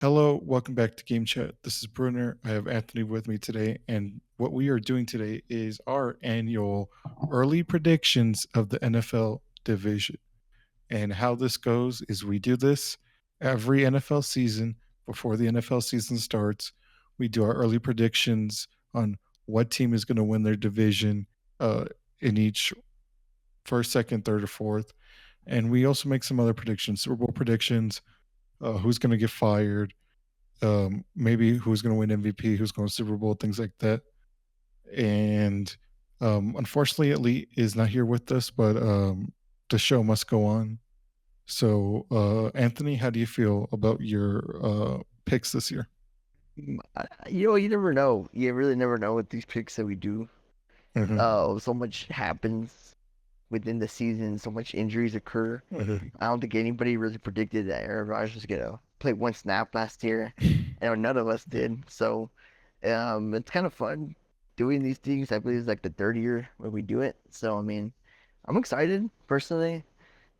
Hello, welcome back to Game Chat. This is Brunner. I have Anthony with me today, and what we are doing today is our annual early predictions of the NFL division. And how this goes is we do this every NFL season before the NFL season starts. We do our early predictions on what team is going to win their division uh, in each first, second, third, or fourth. And we also make some other predictions, Super Bowl predictions, who's going to get fired, maybe who's going to win MVP, who's going to Super Bowl, things like that. And unfortunately, Elite is not here with us, but the show must go on. So, Anthony, how do you feel about your picks this year? You never know. You really never know with these picks that we do. Hmm. So much happens within the season. So much injuries occur. Hmm. I don't think anybody really predicted that Aaron Rodgers was gonna play one snap last year. I know none of us did. So, it's kind of fun doing these things. I believe it's like the third year where we do it. So, I mean, I'm excited personally.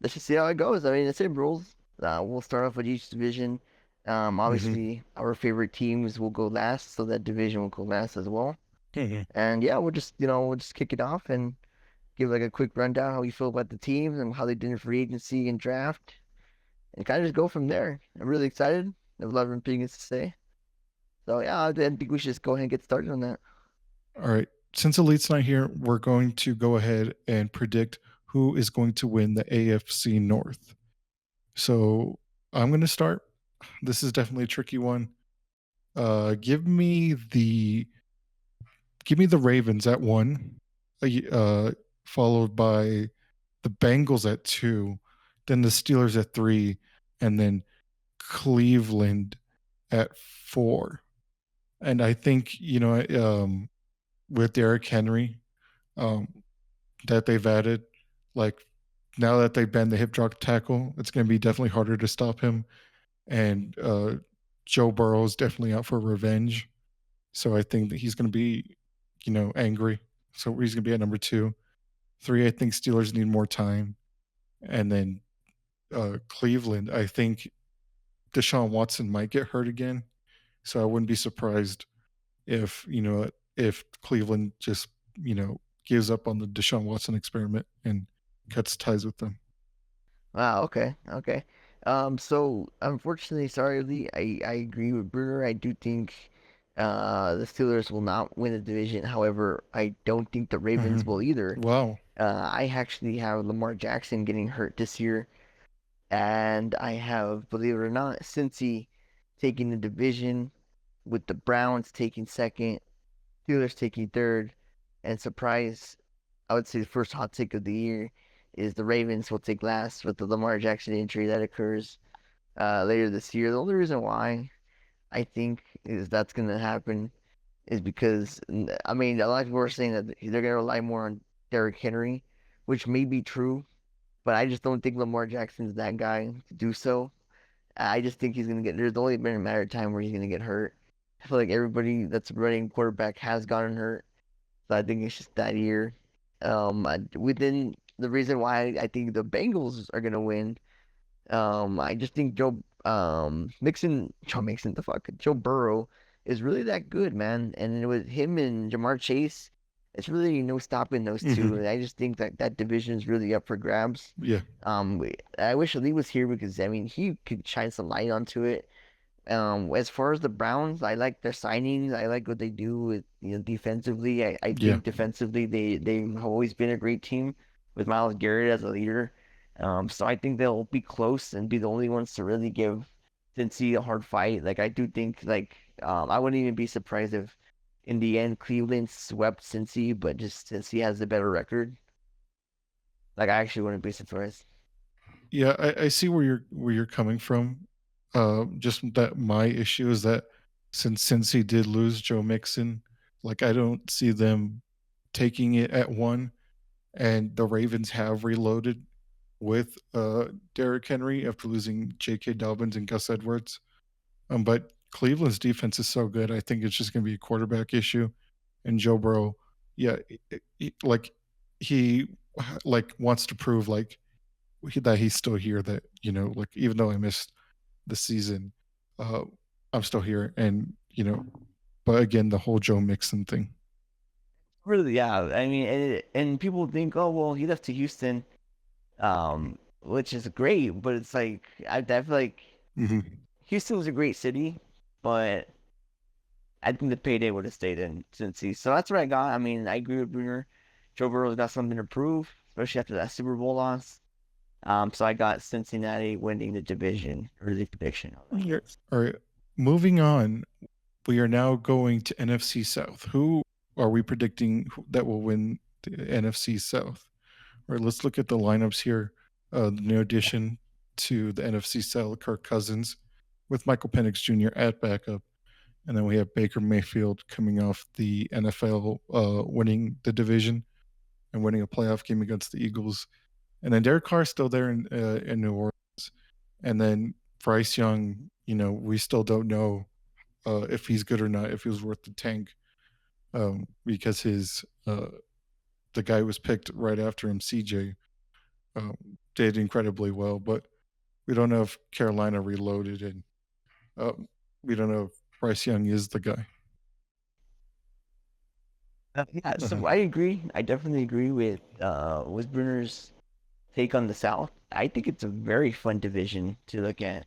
Let's just see how it goes. I mean, the same rules. We'll start off with each division. Hmm. Obviously, our favorite teams will go last, so that division will go last as well. Hmm. And yeah, we'll just kick it off and give like a quick rundown how we feel about the teams and how they did in free agency and draft, and kind of just go from there. I'm really excited. I have a lot of opinions to say. So yeah, I think we should just go ahead and get started on that. All right. Since Elite's not here, we're going to go ahead and predict who is going to win the AFC North. So, I'm going to start. This is definitely a tricky one. Uh, give me the give me the Ravens at one, followed by the Bengals at two, then the Steelers at three, and then Cleveland at four. And I think with Derrick Henry, um, that they've added, like now that they've banned the hip drop tackle, it's going to be definitely harder to stop him. And Joe Burrow is definitely out for revenge. So I think that he's going to be, angry. So he's going to be at number two. Three, I think Steelers need more time. And then Cleveland, I think Deshaun Watson might get hurt again. So I wouldn't be surprised if Cleveland just, gives up on the Deshaun Watson experiment and cuts ties with them. Wow, okay, okay. So unfortunately, sorry, Lee, I agree with Bruner. I do think the Steelers will not win the division. However, I don't think the Ravens Hmm. will either. Wow. I actually have Lamar Jackson getting hurt this year, and I have, believe it or not, Cincy taking the division with the Browns taking second, Steelers taking third, and surprise, I would say the first hot take of the year is the Ravens will take last with the Lamar Jackson injury that occurs later this year. The only reason why I think is that's going to happen is because, I mean, a lot of people are saying that they're going to rely more on Derrick Henry, which may be true, but I just don't think Lamar Jackson's that guy to do so. I just think he's going to get, there's only been a matter of time where he's going to get hurt. I feel like everybody that's running quarterback has gotten hurt. So I think it's just that year. Within the reason why I think the Bengals are gonna win, I just think Joe Mixon, the fuck, Joe Burrow is really that good, man. And with him and Jamar Chase, it's really no stopping those two. Hmm. And I just think that that division is really up for grabs. Yeah. I wish Ali was here because I mean he could shine some light onto it. As far as the Browns, I like their signings. I like what they do with defensively. I Yeah. think defensively they've always been a great team with Myles Garrett as a leader. So I think they'll be close and be the only ones to really give Cincy a hard fight. Like I do think I wouldn't even be surprised if in the end Cleveland swept Cincy, but just Cincy has the better record. Like I actually wouldn't be surprised. Yeah, I see where you're coming from. Just that my issue is that since he did lose Joe Mixon, like I don't see them taking it at one. And the Ravens have reloaded with Derrick Henry after losing J.K. Dobbins and Gus Edwards. But Cleveland's defense is so good. I think it's just going to be a quarterback issue. And Joe Burrow, yeah, like he like wants to prove that he's still here. That like even though I missed the season, uh, I'm still here, and but again, the whole Joe Mixon thing. Really, yeah. I mean, and people think, oh well, he left to Houston, which is great, but it's like I feel like Hmm. Houston was a great city, but I think the payday would have stayed in Cincy. So that's what I got. I mean, I agree with Brunner. Joe Burrow's got something to prove, especially after that Super Bowl loss. So I got Cincinnati winning the division, early prediction on that. All right, moving on. We are now going to NFC South. Who are we predicting that will win the NFC South? All right, let's look at the lineups here. The new addition to the NFC South, Kirk Cousins, with Michael Penix Jr. at backup. And then we have Baker Mayfield coming off the NFL, winning the division and winning a playoff game against the Eagles. And then Derek Carr still there in New Orleans. And then Bryce Young, we still don't know if he's good or not, if he was worth the tank, because the guy who was picked right after him, CJ, um, did incredibly well. But we don't know if Carolina reloaded, and we don't know if Bryce Young is the guy. Yeah, Uh-huh. so I agree. I definitely agree with Brunner's take on the South. I think it's a very fun division to look at.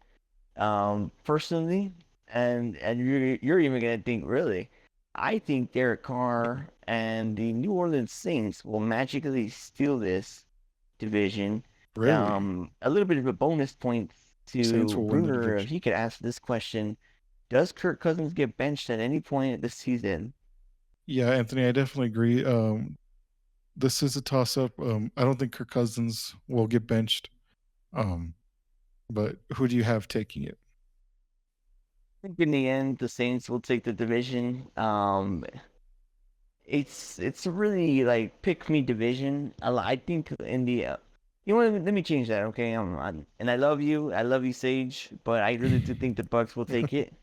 Personally, and you're even gonna think really, I think Derek Carr and the New Orleans Saints will magically steal this division. Really, A little bit of a bonus point Saints to will win the Brunner if division. he could ask this question: does Kirk Cousins get benched at any point this season? Yeah, Anthony, I definitely agree. This is a toss up. I don't think Kirk Cousins will get benched. Um, but who do you have taking it? I think in the end, the Saints will take the division. It's a really like pick me division. I think in the you know what, let me change that, okay? And I love you, Sage, but I really do think the Bucks will take it.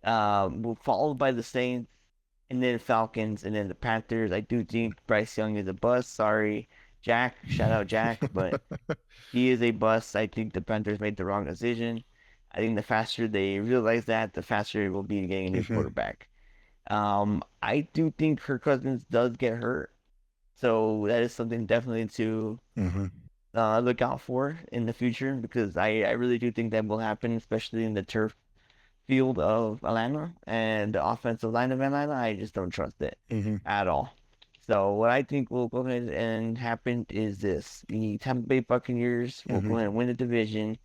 Will followed by the Saints, and then Falcons, and then the Panthers. I do think Bryce Young is a bust. Sorry, Jack. Shout out Jack, but he is a bust. I think the Panthers made the wrong decision. I think the faster they realize that, the faster it will be getting a new Hmm. quarterback. I do think Kirk Cousins does get hurt, so that is something definitely to Hmm. look out for in the future because I really do think that will happen, especially in the turf field of Atlanta and the offensive line of Atlanta. I just don't trust it Hmm. at all. So what I think will go ahead and happen is this: the Tampa Bay Buccaneers will go Hmm. ahead and win the division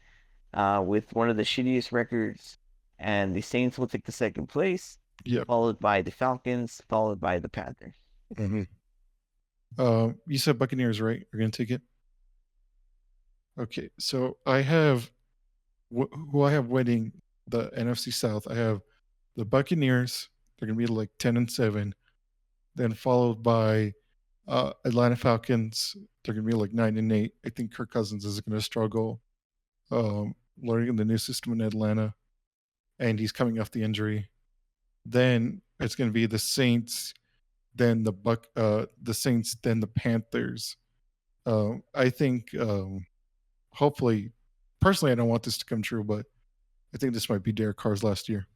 with one of the shittiest records, and the Saints will take the second place, Yep. followed by the Falcons, followed by the Panthers. Hmm. You said Buccaneers, right? You're gonna take it. Okay, so who I have winning the NFC South. I have the Buccaneers. They're gonna be like 10-7. Then followed by Atlanta Falcons. They're gonna be like 9-8. I think Kirk Cousins is gonna struggle learning the new system in Atlanta, and he's coming off the injury. Then it's gonna be the Saints, then the Saints, then the Panthers. I think hopefully, personally, I don't want this to come true, but I think this might be Derek Carr's last year.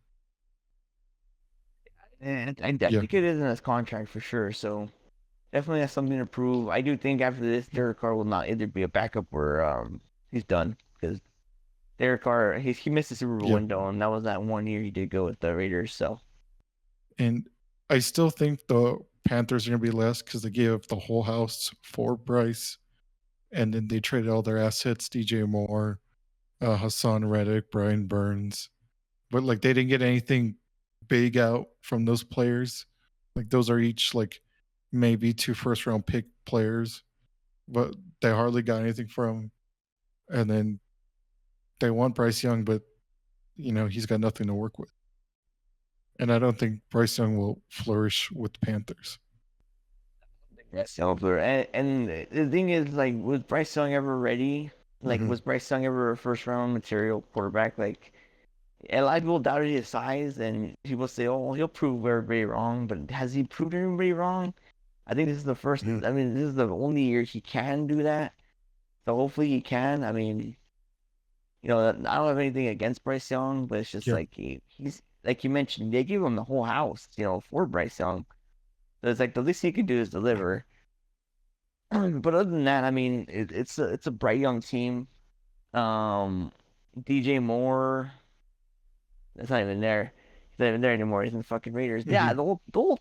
And I Yeah. think it is in his contract for sure. So definitely has something to prove. I do think after this, Derek Carr will not either be a backup or he's done because Derek Carr he missed the Super Bowl Yeah. window and that was that 1 year he did go with the Raiders. So And I still think the Panthers are going to be last because they gave up the whole house for Bryce, and then they traded all their assets: DJ Moore, Hassan Reddick, Brian Burns. But like they didn't get anything big out from those players. Like those are each like maybe 2 first round pick players, but they hardly got anything from. And then they want Bryce Young, but he's got nothing to work with. And I don't think Bryce Young will flourish with the Panthers. that's Silver. And the thing is, like, was Bryce Young ever ready? Like, Hmm. was Bryce Young ever a first round material quarterback? Like, a lot of people doubted his size, and people say, "Oh, he'll prove everybody wrong." But has he proved everybody wrong? I think this is the first. Hmm. I mean, this is the only year he can do that. So hopefully he can. I mean, I don't have anything against Bryce Young, but it's just Yeah. like he's like you mentioned, they give him the whole house, for Bryce Young. So it's like the least he can do is deliver. But other than that, I mean, it's a bright young team. Um, DJ Moore, that's not even there. He's not even there anymore. He's in the fucking Raiders. Yeah, Hmm. the whole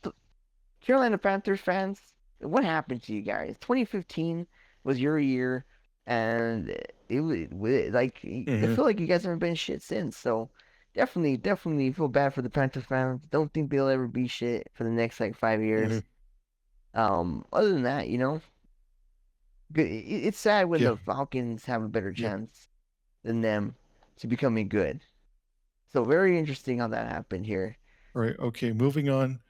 Carolina Panthers fans, what happened to you guys? 2015 was your year, and it was like I Hmm. feel like you guys haven't been shit since. So definitely feel bad for the Panthers fans. Don't think they'll ever be shit for the next like 5 years. Hmm. Other than that, it's sad when Yeah. the Falcons have a better Yeah. chance than them to becoming good. So very interesting how that happened here. All right. Okay. Moving on.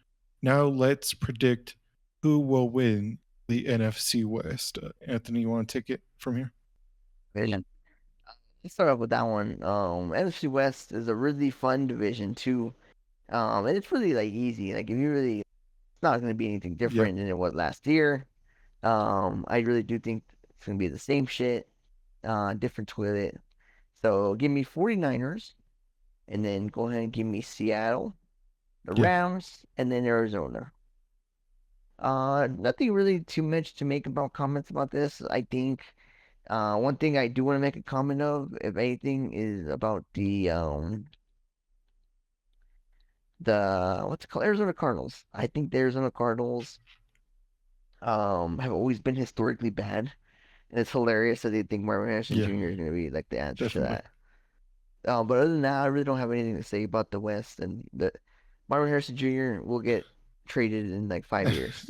Now let's predict who will win the NFC West. Anthony, you want to take it from here? Division. Let's start off with that one. NFC West is a really fun division too. And it's really like easy. Like if you really, it's not going to be anything Yeah. different than it was last year. I really do think it's going to be the same shit, different toilet. So give me 49ers, and then go ahead and give me Seattle, the Yeah. Rams, and then Arizona. Nothing really too much to make about comments about this. I think one thing I do want to make a comment of, if anything, is about the what's it called, Arizona Cardinals. I think the Arizona Cardinals have always been historically bad, and it's hilarious that they think Marvin Harrison Yeah. Jr. is going to be like the answer to Definitely. that. But other than that, I really don't have anything to say about the West, and the Marvin Harrison Jr. will get traded in like 5 years.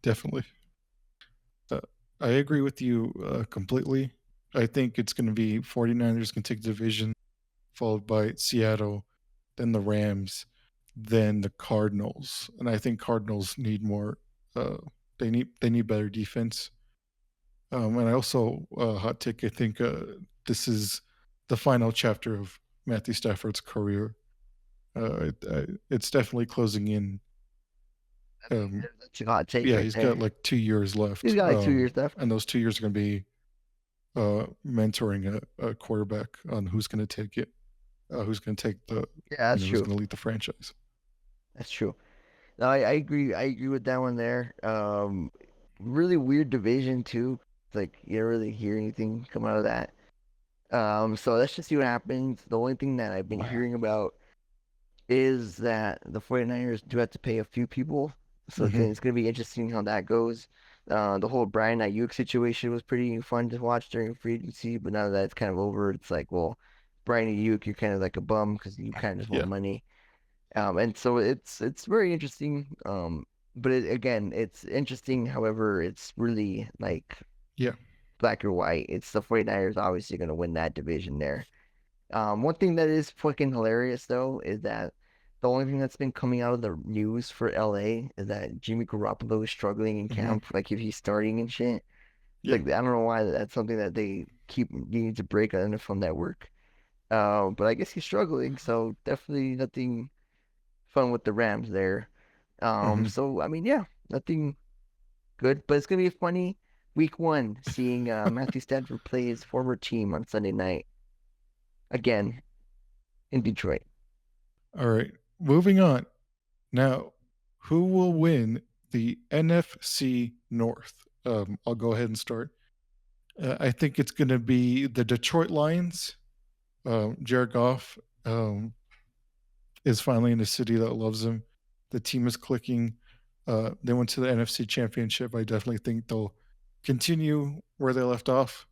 Definitely. Uh, I agree with you completely. I think it's going to be 49ers can take the division, followed by Seattle, then the Rams, then the Cardinals. And I think Cardinals need more. Uh, they need better defense. And I also hot take. I think this is the final chapter of Matthew Stafford's career. It's definitely closing in. That's a hot take Yeah, right he's got there. like 2 years He's left, got like 2 years left. and those 2 years are going to be mentoring a quarterback on who's going to take it, who's going to take the, Yeah, that's who's true. going to lead the franchise. That's true. No, I agree. I agree with that one there. Really weird division too. Like you don't really hear anything come out of that. So let's just see what happens. The only thing that I've been hearing about is that the 49ers do have to pay a few people. So Hmm. it's gonna be interesting how that goes. The whole Brian Ayuk situation was pretty fun to watch during free agency, but now that it's kind of over, it's like, well, Brian Ayuk, you're kind of like a bum because you kind of just want Yeah. money. And so it's very interesting. But again, it's interesting. However, it's really like Yeah. black or white. It's the 49ers obviously going to win that division there. One thing that is fucking hilarious though is that the only thing that's been coming out of the news for LA is that Jimmy Garoppolo is struggling in Hmm. camp, like if he's starting and shit. Yeah. Like I don't know why that's something that they keep needing to break on the NFL Network. But I guess he's struggling, so definitely nothing fun with the Rams there. Hmm. So I mean, yeah, nothing good, but it's gonna be a funny week one seeing Matthew Stafford play his former team on Sunday night again in Detroit. All right. Moving on. Now, who will win the NFC North? I'll go ahead and start. I think it's going to be the Detroit Lions. Jared Goff um, is finally in a city that loves him. The team is clicking. They went to the NFC Championship. I definitely think they'll continue where they left off.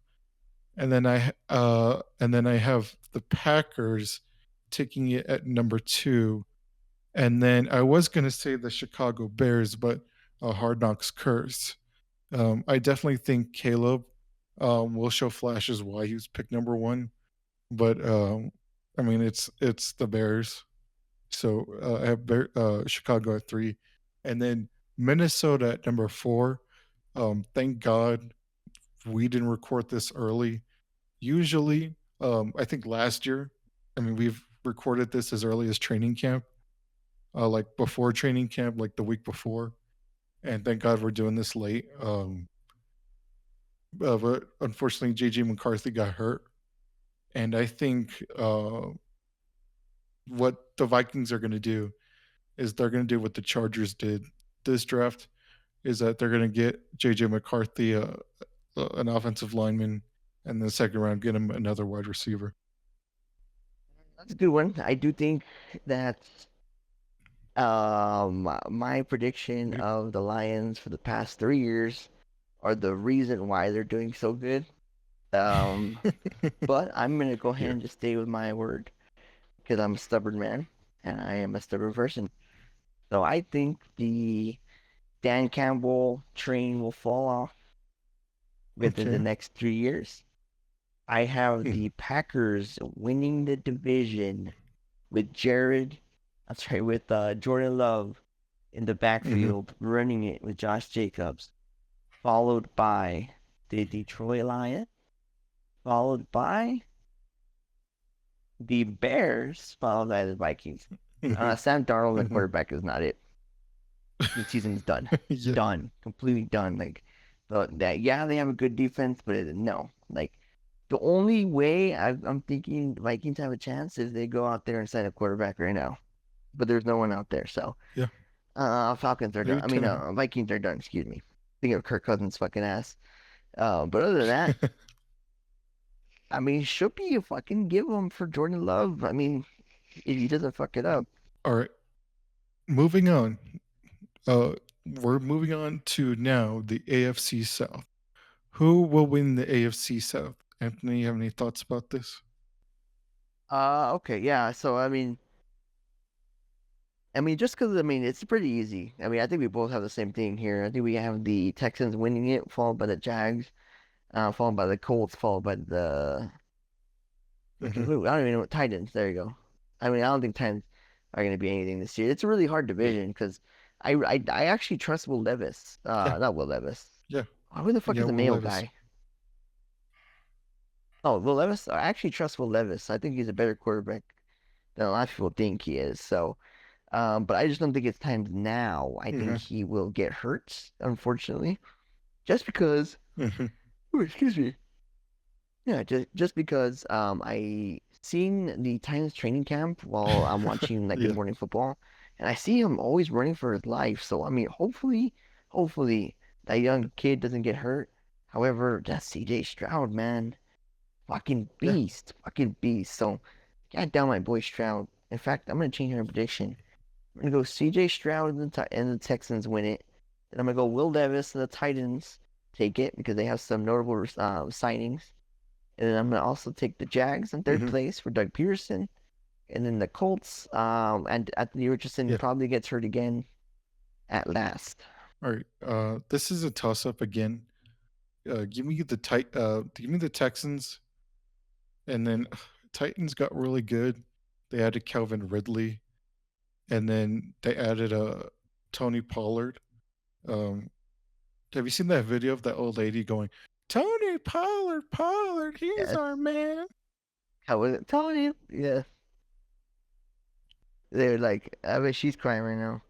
And then I have the Packers taking it at number 2. And then I was going to say the Chicago Bears, but Hard Knocks curse. I definitely think Caleb will show flashes why he was picked number 1. But I mean, it's the Bears. So I have Chicago at 3, and then Minnesota at number 4. Thank God we didn't record this early. Usually, I think last year, I mean, we've recorded this as early as training camp, like before training camp, like the week before. And thank God we're doing this late. But unfortunately, JJ McCarthy got hurt. And I think what the Vikings are going to do is they're going to do what the Chargers did this draft, is that they're going to get JJ McCarthy, an offensive lineman, and in the second round get him another wide receiver. That's a good one. I do think that my prediction Yep. of the Lions for the past 3 years are the reason why they're doing so good. Um, but I'm gonna go ahead Yeah. and just stay with my word because I'm a stubborn man and I am a stubborn person. So I think the Dan Campbell train will fall off within the Okay. next 3 years. I have Hmm. the Packers winning the division with with Jordan Love in the Hmm. backfield, running it with Josh Jacobs, followed by the Detroit Lions, followed by the Bears, followed by the Vikings. Hmm. Sam Darnold, the Hmm. quarterback, is not it. The season's done, Yeah. done, completely done. Like that, yeah, they have a good defense, but no, like the only way I'm thinking Vikings have a chance is they go out there and sign a quarterback right now. But there's no one out there, so Yeah. Falcons are done. Maybe I mean, Tannehill. Vikings are done. Excuse me. Think of Kirk Cousins' fucking ass. But other than that, I mean, should be a fucking give him for Jordan Love. I mean, if he doesn't fuck it up. All right. Moving on. Uh, we're moving on to now the AFC South. Who will win the AFC South? Anthony, you have any thoughts about this? Okay, yeah. So I mean, just because it's pretty easy. I mean, I think we both have the same thing here. I think we have the Texans winning it, followed by the Jags, followed by the Colts, followed by the Hmm. who I don't even know what Titans. There you go. I mean, I don't think Titans are going to be anything this year. It's a really hard Yeah. division because I actually trust Will Levis. Yeah. Not Will Levis. Yeah. Oh, who the fuck Yeah. is the Will male Levis. guy? Oh, Will Levis. I actually trust Will Levis. I think he's a better quarterback than a lot of people think he is. So, but I just don't think it's time now. I think Hmm. he will get hurt, unfortunately, just because. Hmm. Ooh, excuse me. Yeah, just because I seen the Titans training camp while I'm watching like Good Yeah. Morning Football, and I see him always running for his life. So I mean, hopefully that young kid doesn't get hurt. However, that CJ Stroud, man, Yeah. fucking beast. So, got down my boy Stroud. In fact, I'm gonna change my prediction. I'm gonna go CJ Stroud and the Texans win it. Then I'm gonna go Will Levis and the Titans take it because they have some notable signings. And then I'm gonna also take the Jags in third Hmm. place for Doug Peterson. And then the Colts, and Anthony Richardson Yeah. probably gets hurt again at last. All right. This is a toss up again. Give me the Texans, and then Titans got really good. They added Calvin Ridley, and then they added Tony Pollard. Um, have you seen that video of that old lady going, Tony Pollard, Pollard, he's Yes. our man? How was it? Tony? Yeah. They're like, I bet she's crying right now.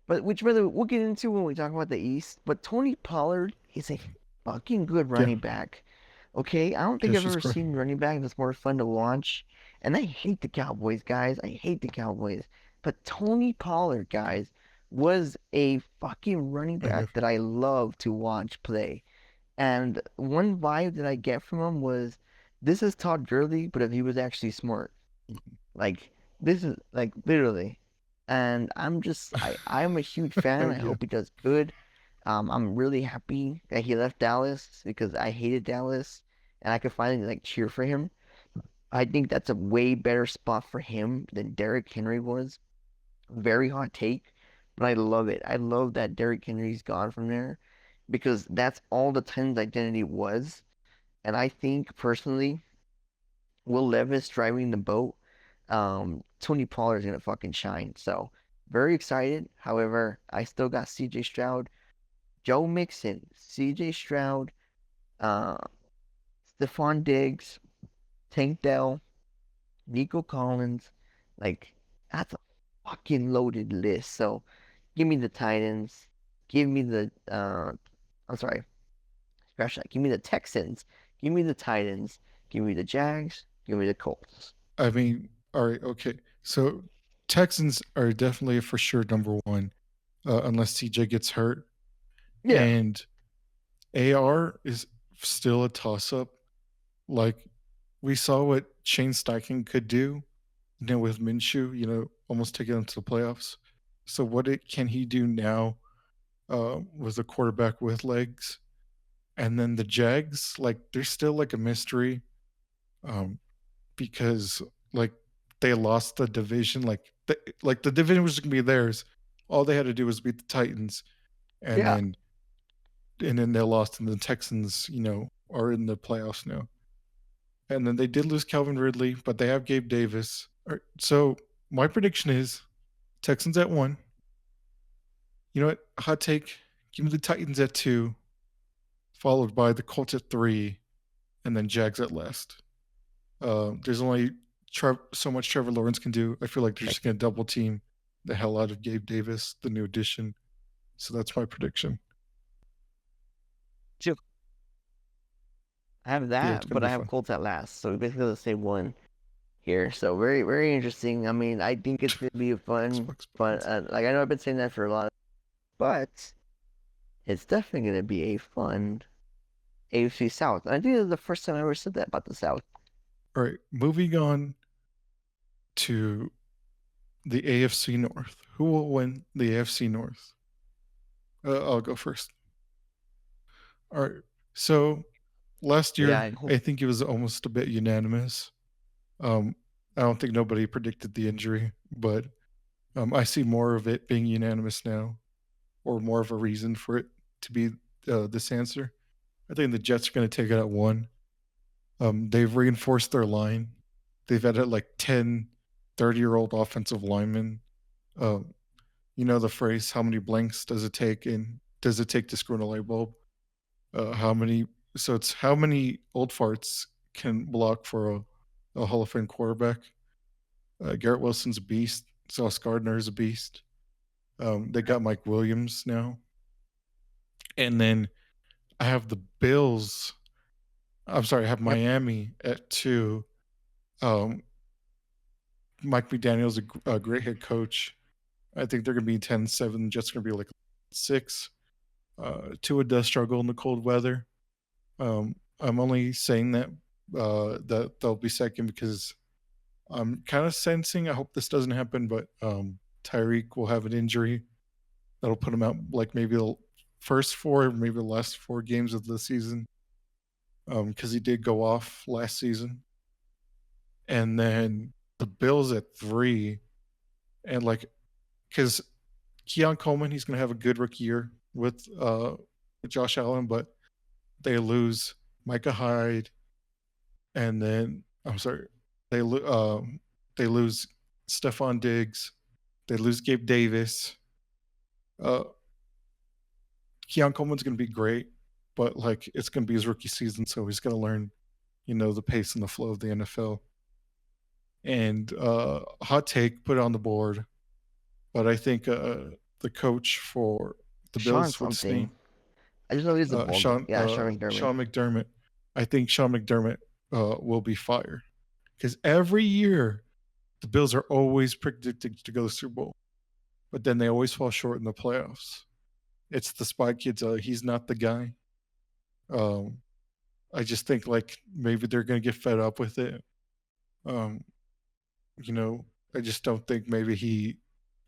But which brother we'll get into when we talk about the East. But Tony Pollard is a fucking good Yeah, running back. Okay, I don't think yeah, I've she's ever great. seen a running back that's more fun to watch. And I hate the Cowboys, guys. I hate the Cowboys. But Tony Pollard, guys, was a fucking running Mhm, back that I love to watch play. And one vibe that I get from him was this is Todd Gurley, but if he was actually smart. mhm. Like this is like literally. And I'm a huge fan. I Yeah, hope he does good. I'm really happy that he left Dallas because I hated Dallas and I could finally like cheer for him. I think that's a way better spot for him than Derrick Henry was. Very hot take, but I love it. I love that Derrick Henry's gone from there because that's all the Titans' identity was. And I think personally, Will Levis driving the boat, Tony Pollard is gonna fucking shine. So very excited. However, I still got CJ Stroud, Joe Mixon, CJ Stroud, uh, Stephon Diggs, Tank Dell, Nico Collins. Like that's a fucking loaded list. So give me the Titans. Give me the I'm sorry, scratch that. Give me the Texans. Give me the Titans. Give me the Jags. Give me the Colts. I mean, all right, okay. So Texans are definitely for sure number one, unless CJ gets hurt, Yeah. and AR is still a toss up. Like we saw what Shane Steichen could do, with Minshew, almost taking them to the playoffs. So can he do now with a quarterback with legs? And then the Jags, like they're still like a mystery, um, because like they lost the division, like the division was gonna be theirs. All they had to do was beat the Titans, and Yeah. then they lost, and the Texans, are in the playoffs now. And then they did lose Calvin Ridley, but they have Gabe Davis. All right, so my prediction is Texans at 1. You know what? Hot take. Give me the Titans at 2, followed by the Colts at 3, and then Jags at last. There's only so much Trevor Lawrence can do. I feel like they're just going to double team the hell out of Gabe Davis, the new addition. So that's my prediction. Two. I have Yeah, it's that, going but to I be have fun. Colts at last. So basically the same one here. So very, very interesting. I mean, I think it's gonna be a Xbox fun. Buttons. Like I know I've been saying that for a lot, but it's definitely gonna be a fun AFC South. I think it's the first time I ever said that about the South. All right, moving on to the AFC North. Who will win the AFC North? I'll go first. All right. So last Yeah, year, I hope I think it was almost a bit unanimous. Um, I don't think nobody predicted the injury, but I see more of it being unanimous now, or more of a reason for it to be this answer. I think the Jets are going to take it at 1. They've reinforced their line. They've added like 10, 30-year-old offensive linemen. Um, you know the phrase, how many blanks does it take, and does it take to screw in a light bulb? How many? So it's how many old farts can block for a Hall of Fame quarterback. Garrett Wilson's a beast. Sauce Gardner's a beast. They got Mike Williams now, and then I have the Bills. I'm sorry, I have yep. Miami at 2. Um, Mike McDaniel's a great head coach. I think they're going to be 10-7. Jets going to be like 6. Tua does struggle in the cold weather. I'm only saying that they'll be second because I'm kind of sensing. I hope this doesn't happen, but Tyreek will have an injury that'll put him out like maybe the first 4, maybe the last 4 games of the season, because he did go off last season. And then the Bills at 3, and like because Keon Coleman, he's going to have a good rookie year with Josh Allen, but they lose Micah Hyde, and then I'm sorry, they they lose Stephon Diggs, they lose Gabe Davis. Uh, Keon Coleman's going to be great, but like it's going to be his rookie season, so he's going to learn, the pace and the flow of the NFL. And hot take, put it on the board, but I think the coach for the Sean Bills, what's his something. name? I just know he's a bald. Sean Yeah, Sean McDermott. Sean McDermott. I think Sean McDermott will be fired because every year the Bills are always predicted to go to the Super Bowl, but then they always fall short in the playoffs. It's the Spy Kids. He's not the guy. Um, I just think like maybe they're gonna get fed up with it. Um, you know, I just don't think maybe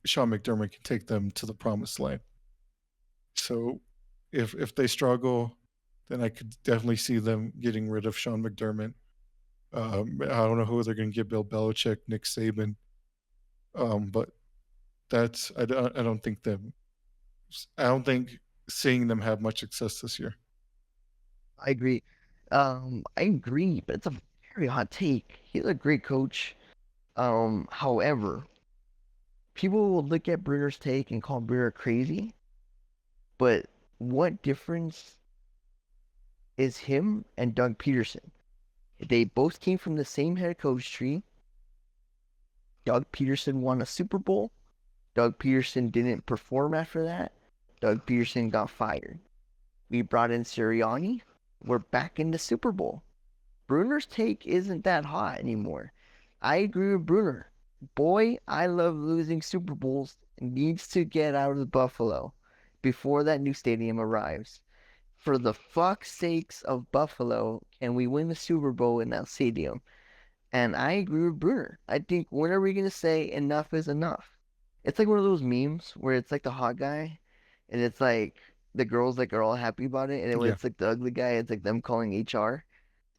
Sean McDermott can take them to the promised land. So if they struggle, then I could definitely see them getting rid of Sean McDermott. I don't know who they're going to get. Bill Belichick, Nick Saban. But I don't think them. I don't think seeing them have much success this year. I agree. I agree, but it's a very hot take. He's a great coach. However, people will look at Brunner's take and call Brunner crazy, but what difference is him and Doug Peterson? They both came from the same head coach tree. Doug Peterson won a Super Bowl. Doug Peterson didn't perform after that. Doug Peterson got fired. We brought in Sirianni. We're back in the Super Bowl. Brunner's take isn't that hot anymore. I agree with Brunner. Boy, I love losing Super Bowls. Needs to get out of Buffalo before that new stadium arrives. For the fuck's sakes of Buffalo, can we win the Super Bowl in that stadium? And I agree with Brunner. I think when are we gonna say enough is enough? It's like one of those memes where it's like the hot guy, and it's like the girls like are all happy about it, and then when Yeah. it's like the ugly guy, it's like them calling HR.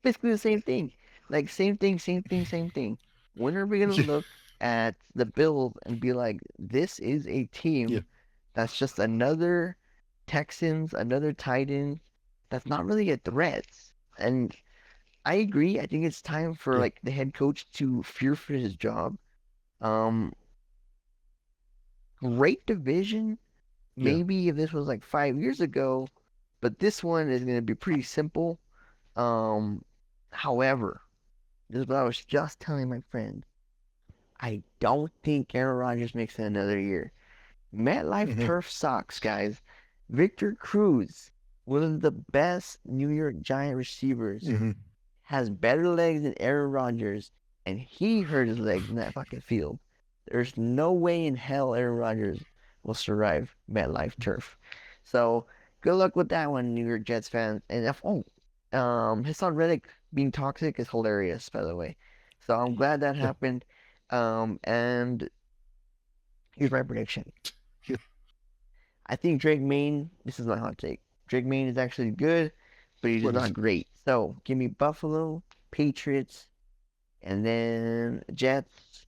Basically the same thing. Like same thing, same thing, same thing. When are we gonna Yeah. look at the Bills and be like, this is a Yeah. team that's just another Texans, another Titans, that's not really a threat. And I agree. I think it's time for Yeah. like the head coach to fear for his job. Um, Great division. Yeah. Maybe if this was like 5 years ago, but this one is gonna be pretty simple. Um, However, this is what I was just telling my friend. I don't think Aaron Rodgers makes it another year. MetLife Hmm. turf sucks, guys. Victor Cruz, one of the best New York Giant receivers, Hmm. has better legs than Aaron Rodgers, and he hurt his legs in that fucking field. There's no way in hell Aaron Rodgers will survive MetLife turf. So good luck with that one, New York Jets fans. And Hassan Reddick being toxic is hilarious, by the way. So I'm glad that Yeah. happened. And here's my prediction. Yeah. I think Drake Maine. This is my hot take. Drake Maine is actually good, but he's just What is not it? great. So give me Buffalo, Patriots, and then Jets,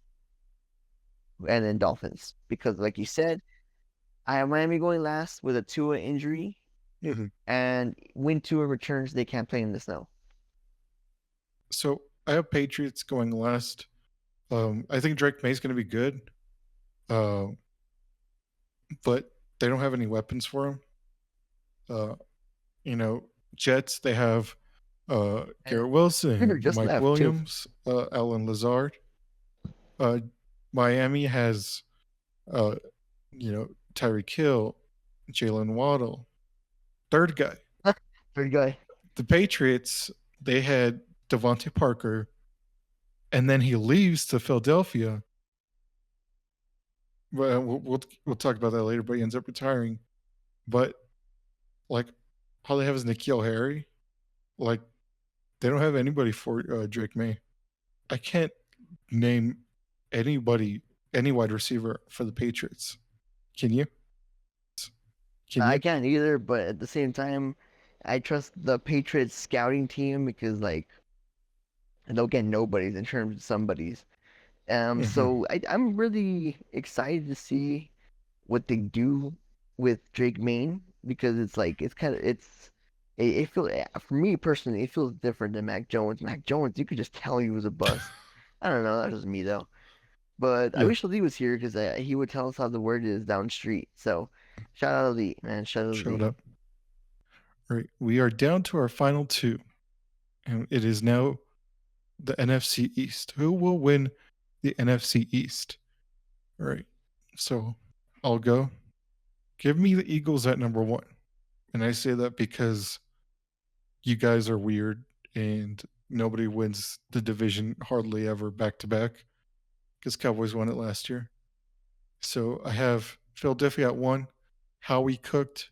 and then Dolphins. Because, like you said, I have Miami going last with a Tua injury, Hmm. and when Tua returns, they can't play in the snow. So I have Patriots going last. I think Drake May's going to be good, uh, but they don't have any weapons for him. Uh, you know, Jets, they have And Garrett Wilson, Brunner just Mike left too. Williams, Alan Lazard. Uh, Miami has, uh, Tyreek Hill, Jalen Waddle. Third guy, Third guy. the Patriots, they had Devontae Parker, and then he leaves to Philadelphia. Well, we'll talk about that later, but he ends up retiring. But like, all they have is N'Keal Harry. Like, they don't have anybody for Drake May. I can't name anybody, any wide receiver for the Patriots. Can you? Can I you? can't either, but at the same time, I trust the Patriots scouting team because like they'll get nobodies in terms of somebodies. Hmm. I'm really excited to see what they do with Drake Maine because it's like it's kind of it feels for me personally it feels different than Mac Jones. Mac Jones, you could just tell he was a bust. I don't know, that's just me though. But I Yeah, wish Lee was here because he would tell us how the word is down the street. So shout out to Lee, man. Shout out to showed Lee. up. All right, we are down to our final two, and it is now the NFC East. Who will win the NFC East? All right, so I'll go. Give me the Eagles at number one. And I say that because you guys are weird and nobody wins the division hardly ever back to back because Cowboys won it last year. So I have Philadelphia at one. Howie cooked.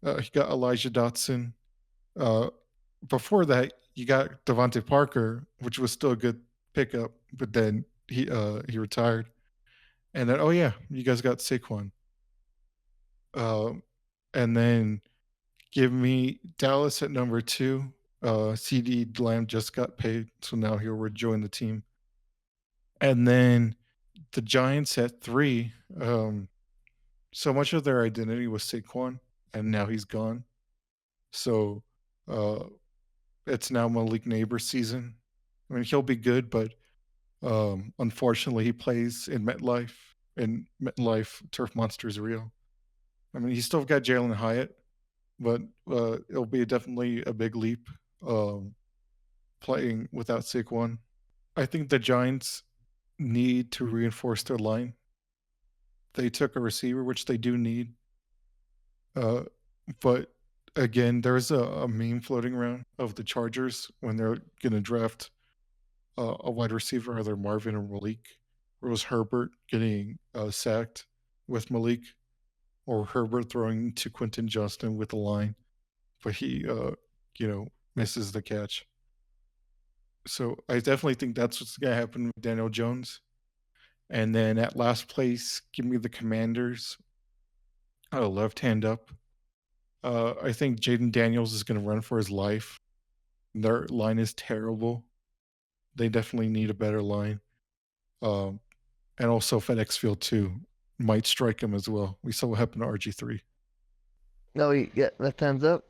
He got Elijah Dotson. Uh, Before that, you got Devontae Parker, which was still a good pickup, but then he retired. And then, oh yeah, you guys got Saquon. Um, and then give me Dallas at number two. CD Lamb just got paid, so now he'll rejoin the team. And then the Giants at three. So much of their identity was Saquon, and now he's gone. So uh, it's now Malik Neighbors' season. I mean, he'll be good, but unfortunately, he plays in MetLife, and MetLife Turf Monster is real. I mean, he's still got Jalen Hyatt, but it'll be definitely a big leap um, playing without Saquon. I think the Giants need to reinforce their line. They took a receiver, which they do need, uh, but again, there's a meme floating around of the Chargers when they're going to draft a wide receiver, either Marvin or Malik. Or it was Herbert getting sacked with Malik, or Herbert throwing to Quentin Johnston with a line, but he, misses the catch. So I definitely think that's what's going to happen with Daniel Jones. And then at last place, give me the Commanders, left hand up. I think Jaden Daniels is going to run for his life. Their line is terrible. They definitely need a better line. Um, and also FedEx Field 2 might strike him as well. We saw what happened to RG3. No, you get left hands up.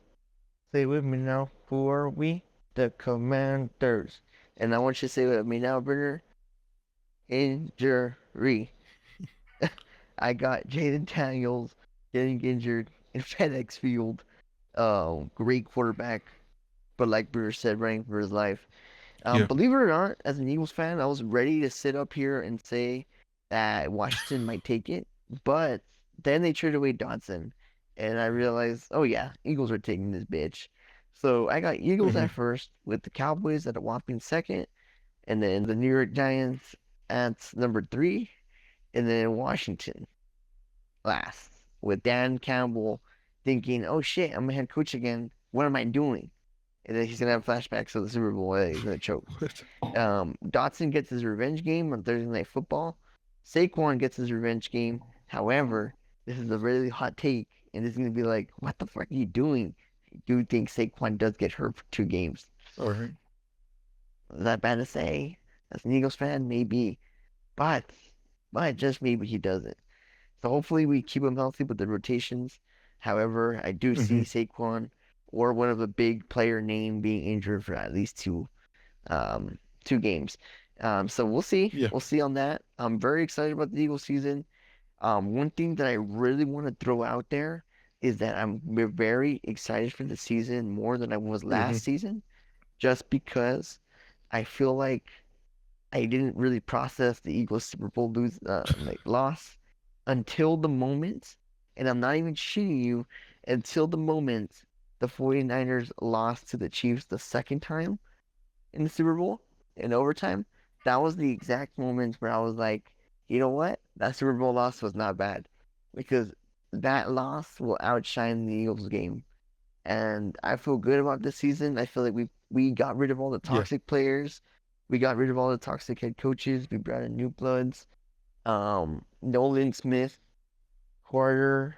Say with me now. Who are we? The Commanders. And I want you to say with me now, Brunner. Injury. I got Jaden Daniels getting injured in FedEx Field. Great quarterback, but like Bruce said, running for his life. Yeah. Believe it or not, as an Eagles fan, I was ready to sit up here and say that Washington might take it, but then they traded away Dodson, and I realized, oh yeah, Eagles are taking this bitch. So I got Eagles Hmm. at first, with the Cowboys at a whopping second, and then the New York Giants at number three, and then Washington last, with Dan Campbell thinking, oh shit, I'm a head coach again. What am I doing? And then he's gonna have flashbacks of the Super Bowl. He's gonna choke. What? Dotson gets his revenge game on Thursday Night Football. Saquon gets his revenge game. However, this is a really hot take, and this is gonna be like, what the fuck are you doing? I do think Saquon does get hurt for 2 games. All right. Is that bad to say? As an Eagles fan, maybe, but just maybe he doesn't. So hopefully we keep him healthy with the rotations. However, I do see Hmm. Saquon or one of the big player name being injured for at least um, 2 games. So we'll see. Yeah. We'll see on that. I'm very excited about the Eagles season. One thing that I really want to throw out there is that we're very excited for the season more than I was Hmm. last season, just because I feel like I didn't really process the Eagles Super Bowl loss until the moment, and I'm not even shitting you, until the moment the 49ers lost to the Chiefs the second time in the Super Bowl in overtime. That was the exact moment where I was like, you know what? That Super Bowl loss was not bad, because that loss will outshine the Eagles game. And I feel good about this season. I feel like we got rid of all the Yeah. toxic players. We got rid of all the toxic head coaches. We brought in new bloods. Nolan Smith, Carter,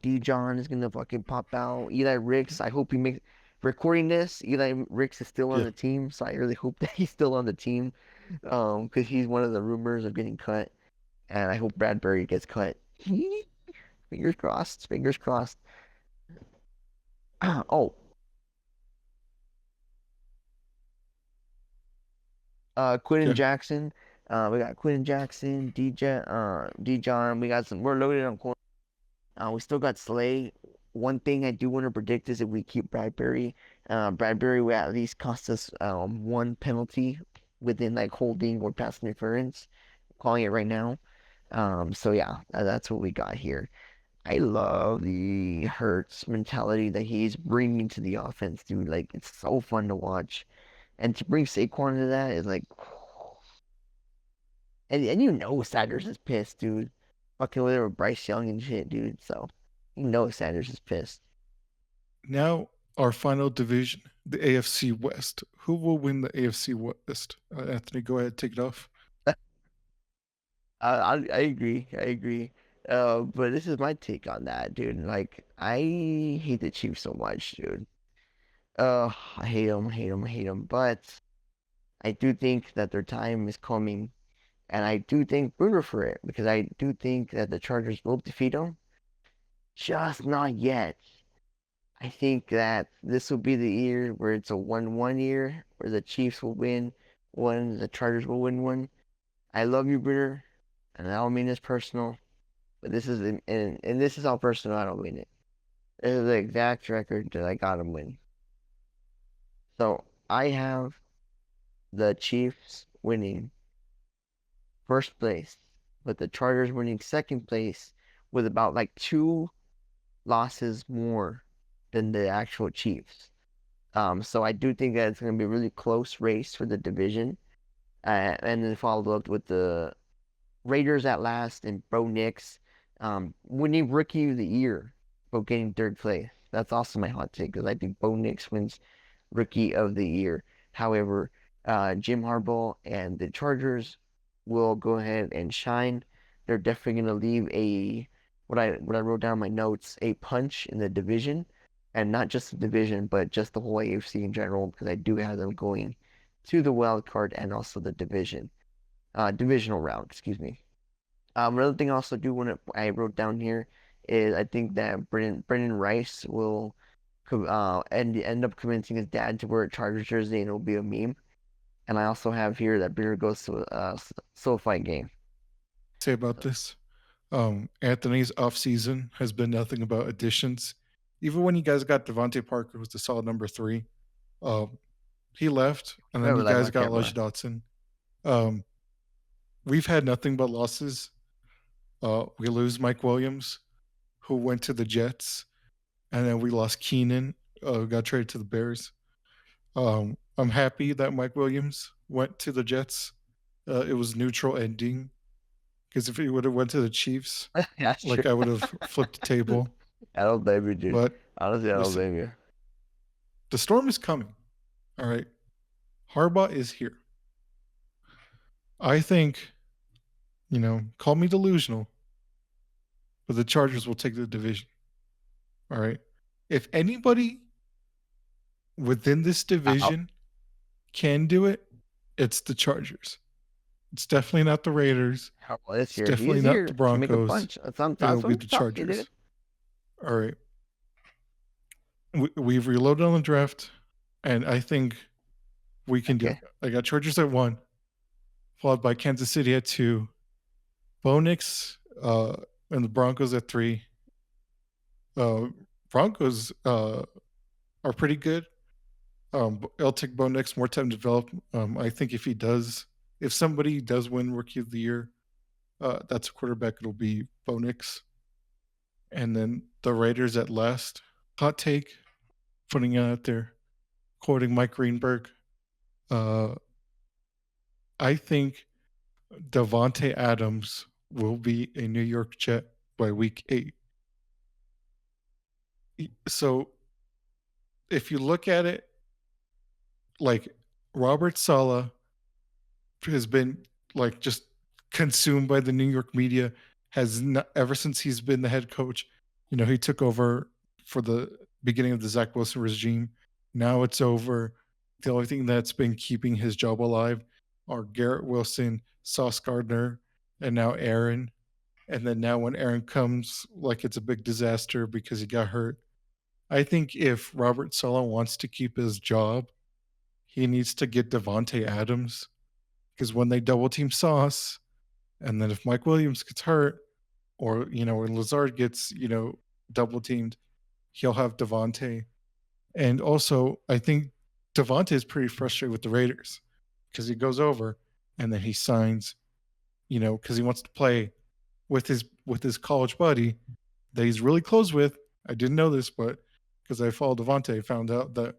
Dijon is gonna fucking pop out. Eli Ricks, I hope he makes recording this. Eli Ricks is still on Yeah. the team, so I really hope that he's still on the team. Because he's one of the rumors of getting cut, and I hope Bradbury gets cut. Fingers crossed. Fingers crossed. Oh, Quentin Yeah. Jackson. We got Quentin Jackson, Dijon. We got some. We're loaded on corner. We still got Slay. One thing I do want to predict is if we keep Bradbury, Bradbury will at least cost us one penalty within like holding or pass interference. Calling it right now. So yeah, that's what we got here. I love the Hurts mentality that he's bringing to the offense, dude. Like it's so fun to watch, and to bring Saquon into that is like, and you know Sanders is pissed, dude. Fucking with Bryce Young and shit, dude. So you know Sanders is pissed. Now, our final division, the AFC West. Who will win the AFC West? Anthony, go ahead, take it off. I agree. I agree. But this is my take on that, dude. Like, I hate the Chiefs so much, dude. I hate them, hate them, hate them. But I do think that their time is coming, and I do thank Brunner for it because I do think that the Chargers will defeat them. Just not yet. I think that this will be the year where it's a 1-1 year, where the Chiefs will win one, the Chargers will win one. I love you, Brunner, and I don't mean this personal. But this is and this is all personal. I don't mean it. This is the exact record that I got him win. So I have the Chiefs winning first place, with the Chargers winning second place with about like 2 losses more. than the actual Chiefs. So I do think that it's going to be a really close race for the division. And then followed up with the Raiders at last and Bo Nix winning Rookie of the Year, but getting third place. That's also my hot take because I think Bo Nix wins Rookie of the Year. However, Jim Harbaugh and the Chargers will go ahead and shine. They're definitely going to leave a what I wrote down in my notes, a punch in the division, and not just the division, but just the whole AFC in general, because I do have them going to the wild card and also the divisional round. Excuse me. Another thing I also do want to I wrote down here is I think that Brennan Rice will end up convincing his dad to wear a Chargers jersey and it'll be a meme. And I also have here that Brunner goes to a SoFi game. Say about this. Anthony's offseason has been nothing about additions. Even when you guys got Devontae Parker, who's the solid number 3, um, he left, and then Whoever you like guys my got camera. Lush Dotson. Um, we've had nothing but losses. We lose Mike Williams, who went to the Jets, and then we lost Keenan, who got traded to the Bears. I'm happy that Mike Williams went to the Jets. It was neutral ending because if he would have went to the Chiefs, That's true. like I would have flipped the table. I don't blame you, dude. But Honestly, I don't listen, blame you. the storm is coming. All right, Harbaugh is here. I think, call me delusional, but the Chargers will take the division. All right. If anybody within this Wow. division can do it, it's the Chargers. It's definitely not the Raiders. Harbaugh is It's here. He definitely is not the here to make a Broncos. punch. That's It'll what be I'm the telling you, dude. Chargers. All right. We've reloaded on the draft, and I think we can do it. Okay. I got Chargers at 1, followed by Kansas City at 2, Bo Nix and the Broncos at 3. Broncos are pretty good. It'll take Bo Nix more time to develop. I think if somebody does win Rookie of the Year, that's a quarterback. It'll be Bo Nix. And then the Raiders at last. Hot take, putting it out there, quoting Mike Greenberg. I think Davante Adams will be a New York Jet by week 8. So if you look at it, like Robert Saleh has been like just consumed by the New York media, has not, ever since he's been the head coach. He took over for the beginning of the Zach Wilson regime. Now it's over. The only thing that's been keeping his job alive are Garrett Wilson, Sauce Gardner, and now Aaron. And then now when Aaron comes, like it's a big disaster because he got hurt. I think if Robert Saleh wants to keep his job, he needs to get Davante Adams, because when they double team Sauce, and then if Mike Williams gets hurt, or when Lazard gets double teamed, he'll have Davante. And also, I think Davante is pretty frustrated with the Raiders because he goes over and then he signs, because he wants to play with his college buddy that he's really close with. I didn't know this, but because I followed Davante, I found out that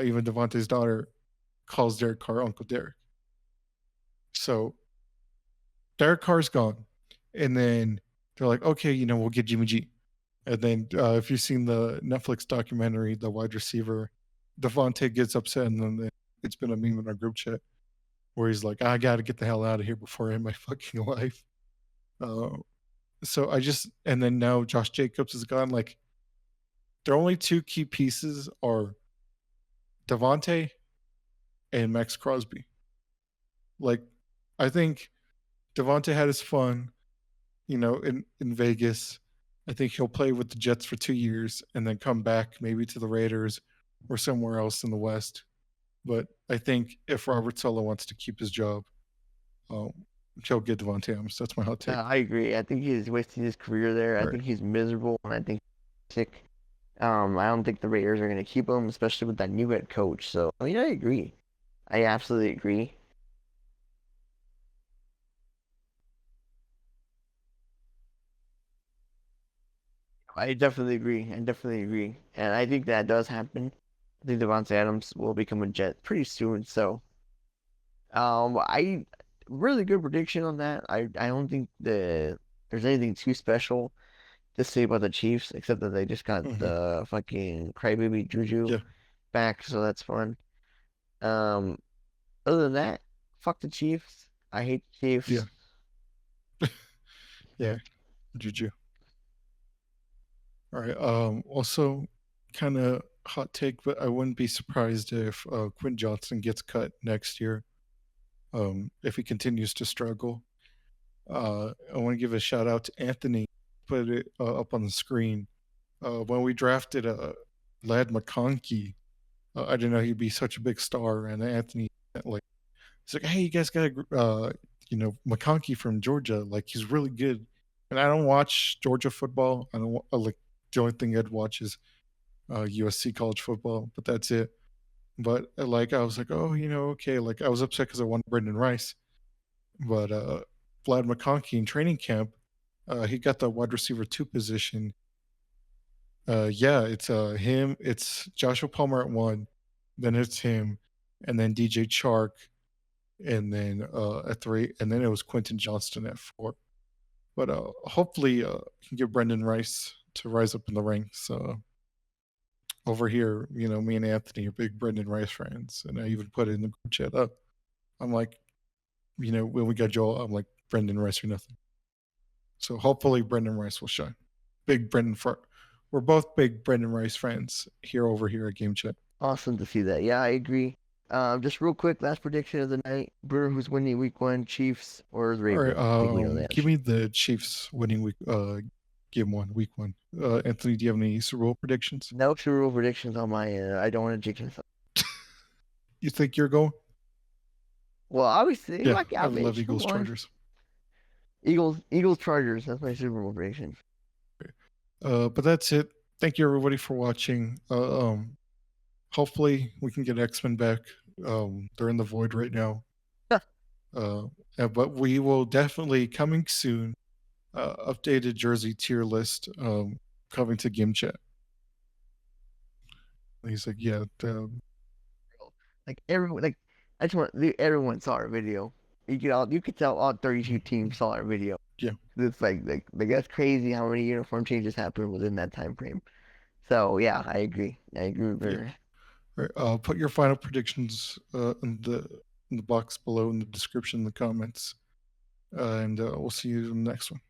even Davante's daughter calls Derek Carr Uncle Derek. So Derek Carr's gone. And then they're like, okay, we'll get Jimmy G. And then if you've seen the Netflix documentary, The Wide Receiver, Davante gets upset, and then it's been a meme in our group chat where he's like, I got to get the hell out of here before I end my fucking life. And then now Josh Jacobs is gone. Like, their only 2 key pieces are Davante and Max Crosby. Like, I think Davante had his fun, in Vegas. I think he'll play with the Jets for 2 years and then come back maybe to the Raiders or somewhere else in the West. But I think if Robert Saleh wants to keep his job, um, he'll get Davante Adams. That's my hot take. I agree. I think he's wasting his career there. I All right. think he's miserable, and I think he's sick. I don't think the Raiders are going to keep him, especially with that new head coach. So, I mean, I agree. I absolutely agree. I definitely agree. I definitely agree. And I think that does happen. I think Devontae Adams will become a Jet pretty soon. So, I really good prediction on that. I don't think there's anything too special to say about the Chiefs, except that they just got Hmm. the fucking crybaby Juju Yeah, back, so that's fun. Um, Other than that, fuck the Chiefs. I hate the yeah, Chiefs. yeah. Juju. All right. Also, kind of hot take, but I wouldn't be surprised if Quinn Johnson gets cut next year. If he continues to struggle. I want to give a shout out to Anthony. Put it up on the screen. When we drafted Lad McConkey, I didn't know he'd be such a big star. And Anthony, like, he's like, "Hey, you guys got McConkey from Georgia. Like, he's really good." And I don't watch Georgia football. I don't like the only thing I'd watch is USC college football, but that's it. But like, I was like, oh, okay. Like, I was upset because I wanted Brendan Rice, but Vlad McConkey in training camp, he got the wide receiver 2 position. Yeah, it's him. It's Joshua Palmer at 1, then it's him, and then DJ Chark, and then at 3, and then it was Quentin Johnston at 4. But hopefully, can get Brendan Rice to rise up in the ranks. Over here, me and Anthony are big Brendan Rice fans, and I even put it in the group chat. I'm like, when we got Joel, I'm like Brendan Rice or nothing. So hopefully Brendan Rice will shine. Big Brendan for We're both big Brendan Rice fans over here at Game Chat. Awesome to see that. Yeah, I agree. Just real quick, last prediction of the night. Brunner, who's winning week 1, Chiefs or the All right, Ravens? I think we know the give answer. me the Chiefs winning game 1, week 1. Anthony, do you have any Super Bowl predictions? No Super Bowl predictions on my end. I don't want to jinx myself. You think you're going? Well, obviously, Yeah, like, I yeah, love bitch. Come Eagles on. Chargers. Eagles, Chargers. That's my Super Bowl prediction. But that's it. Thank you everybody for watching. Hopefully we can get X-Men back. They're in the void right now. Uh, but we will definitely coming soon. Updated jersey tier list coming to Game Chat. He's like, yeah, Like everyone, like I just want everyone saw our video. You could tell all 32 teams saw our video. yeah, It's like that's crazy how many uniform changes happened within that time frame. So yeah, I agree. I agree with yeah. her. All right, put your final predictions in the box below in the description, in the comments, and we'll see you in the next one.